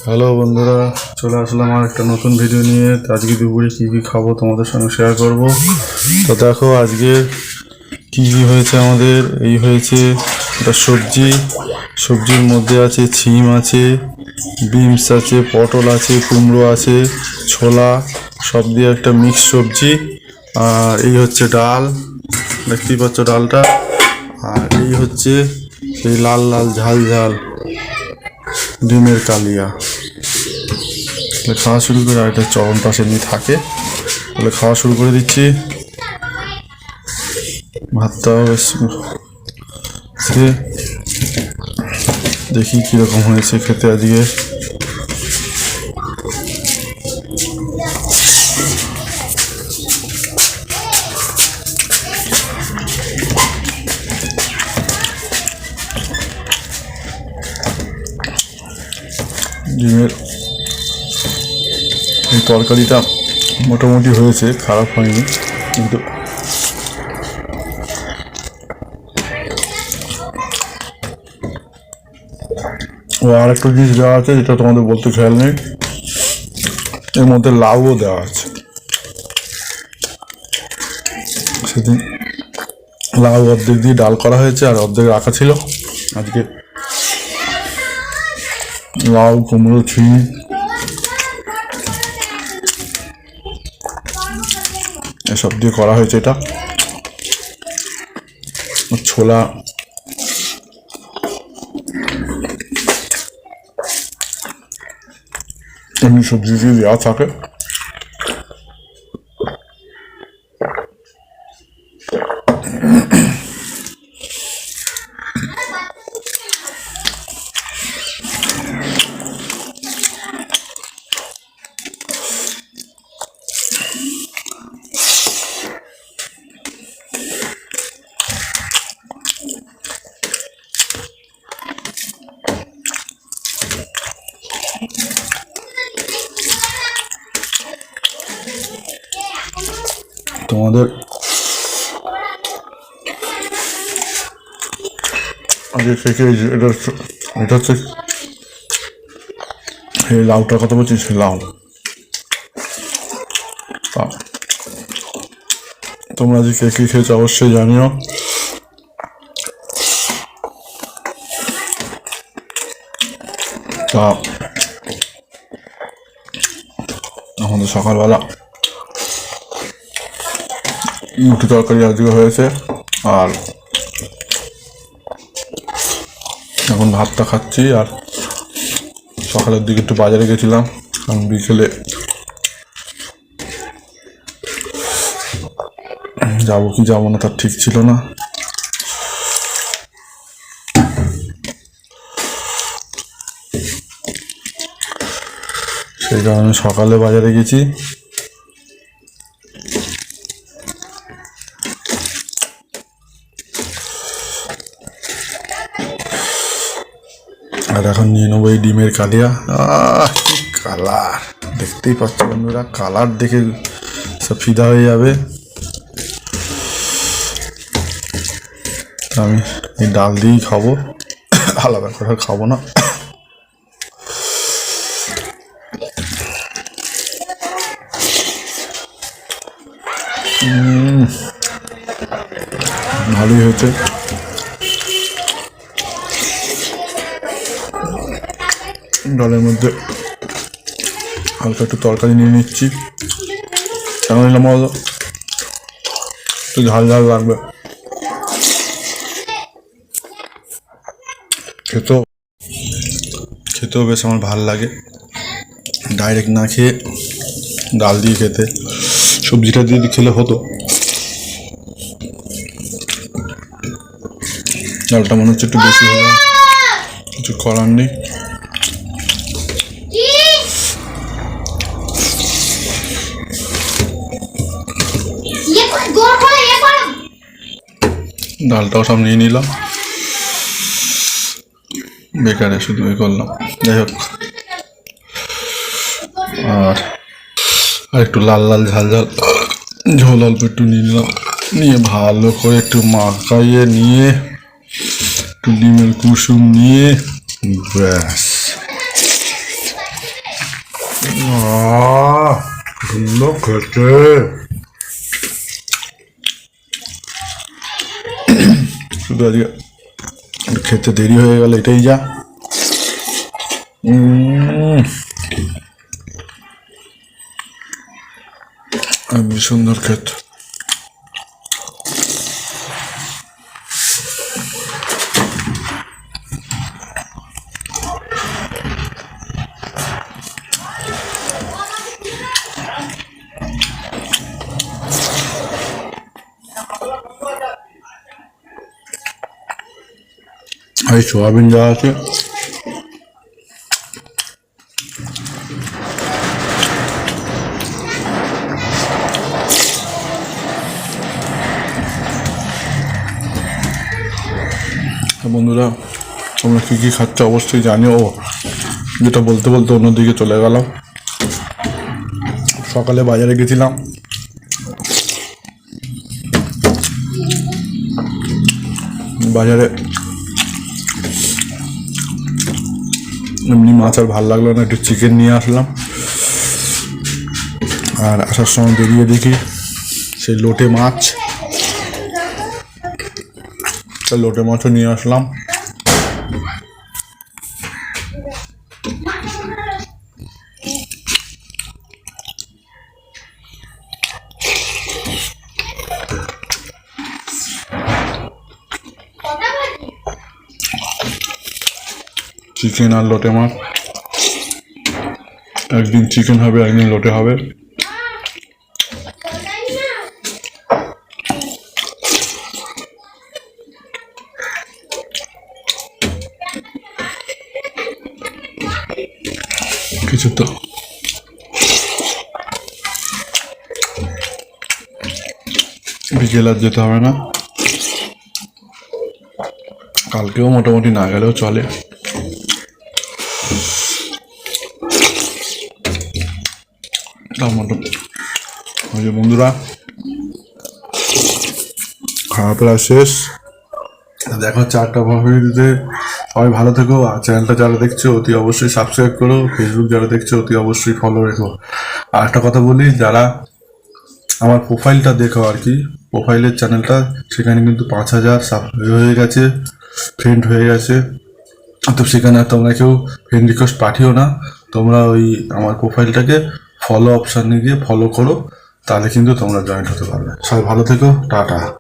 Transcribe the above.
Hello বন্ধুরা, চলে আসলাম আর একটা নতুন ভিডিও নিয়ে। তো আজকে দুপুরে কী কী খাবো তোমাদের সঙ্গে শেয়ার করব। তো দেখো আজকে কী কী হয়েছে আমাদের। এই হয়েছে একটা সবজির মধ্যে আছে ছিম আছে, বিনস আছে, পটল আছে, কুমড়ো আছে, ছোলা, সব দিয়ে একটা মিক্স সবজি। আর এই হচ্ছে ডাল, দেখতেই পাচ্ছ ডালটা। আর এই হচ্ছে সেই লাল লাল ঝাল ঝাল ডিমের কালিয়া। খাওয়া শুরু করে, আর একটা চরণ পাশে এমনি থাকে, তাহলে খাওয়া শুরু করে দিচ্ছি। ভাতটাও বেশ দেখি কীরকম হয়েছে খেতে আজকে। ডিমের এই তরকারিটা মোটামুটি হয়েছে, খারাপ হয়নি, কিন্তু ও আর একটা জিনিস দেওয়া আছে যেটা তোমাদের বলতে খেয়াল নেই, এর মধ্যে লাউও দেওয়া আছে। সেদিন লাউ অর্ধেক দিয়ে ডাল করা হয়েছে আর অর্ধেক রাখা ছিল। আজকে লাউ, কুমড়ো, ছিম, এসব দিয়ে করা হয়েছে। এটা ছোলা, এমনি সবজি দিয়ে দেওয়া থাকে। তোমাদের আজকে থেকে এটা হচ্ছে এই লাউটার কথা বলছি, সে লাউ। তোমরা যে কে কী খেয়েছো অবশ্যই জানিও। তা আমাদের সকালবেলা মুঠি তরকারি আজকে হয়েছে, আর এখন ভাতটা খাচ্ছি। আর সকালের দিকে একটু বাজারে গেছিলাম, কারণ বিকেলে যাবো কি যাবো না তার ঠিক ছিল না। সেই কারণে সকালে বাজারে গেছি। আর এখন নিয়ে নেবো এই ডিমের কালিয়া। কি কালার, দেখতেই পাচ্ছ বন্ধুরা, কালার দেখে সব ফিদা হয়ে যাবে। আমি এই ডাল দিয়েই খাবো, আলাদা করে খাবো না। ভালোই হয়েছে। ডালের মধ্যে হালকা একটু তরকারি নিয়ে নিচ্ছি, কেন নিলাম বলো, একটু ঝাল ঝাল লাগবে। খেতেও বেশ আমার ভাল লাগে, ডাইরেক্ট না খেয়ে ডাল দিয়ে খেতে। সবজিটা দিয়ে খেলে হতো, ডালটা মনে হচ্ছে একটু বেশি হলো, কিছু করার নেই। ডালটাও সব নিয়ে নিলাম, বেকারে শুধু করলাম। যাই হোক, আর একটু লাল লাল ঝাল ঝাল ঝোল অল্প একটু নিয়ে নিলাম, নিয়ে ভালো করে একটু মাখাইয়ে নিয়ে একটু ডিমের কুসুম নিয়ে ব্যাস সুন্দর খেতে। শুধু আজকে খেতে দেরি হয়ে গেল, এটাই যা। আমি সুন্দর খেতে। এই সোয়াবিন যা আছে বন্ধুরা, তোমরা কী কী খাচ্ছ অবশ্যই জানিও। যেটা বলতে বলতে অন্যদিকে চলে গেলাম। সকালে বাজারে গেছিলাম, বাজারে এমনি মাছ আর ভালো লাগলো না, একটু চিকেন নিয়ে আসলাম। আর আসার সময় বেরিয়ে দেখি সেই লোটে মাছও নিয়ে আসলাম। চিকেন আর লোটে মাছ, একদিন চিকেন হবে একদিন লোটে হবে। কিছু তো বিকেল আর যেতে হবে না, কালকেও মোটামুটি না গেলেও চলে। বন্ধুরা, খাওয়া প্রায় শেষ, দেখা হচ্ছে আরেকটা ভিডিওতে। সবাই ভালো থেকো। আর চ্যানেলটা যারা দেখছো অতি অবশ্যই সাবস্ক্রাইব করো, ফেসবুক যারা দেখছো অতি অবশ্যই ফলো রেখো। আর একটা কথা বলি, যারা আমার প্রোফাইলটা দেখো আর কি, প্রোফাইলের চ্যানেলটা, সেখানে কিন্তু 5000 হয়ে গেছে, ফ্রেন্ড হয়ে গেছে। তো সেখানে তোমরা কেউ ফ্রেন্ড রিকোয়েস্ট পাঠিও না, তোমরা ওই আমার প্রোফাইলটাকে ফলো অপশানে গিয়ে ফলো করো, তাহলে কিন্তু তোমরা জয়েন্ট হতে পারবে। সবাই ভালো থেকো, টাটা।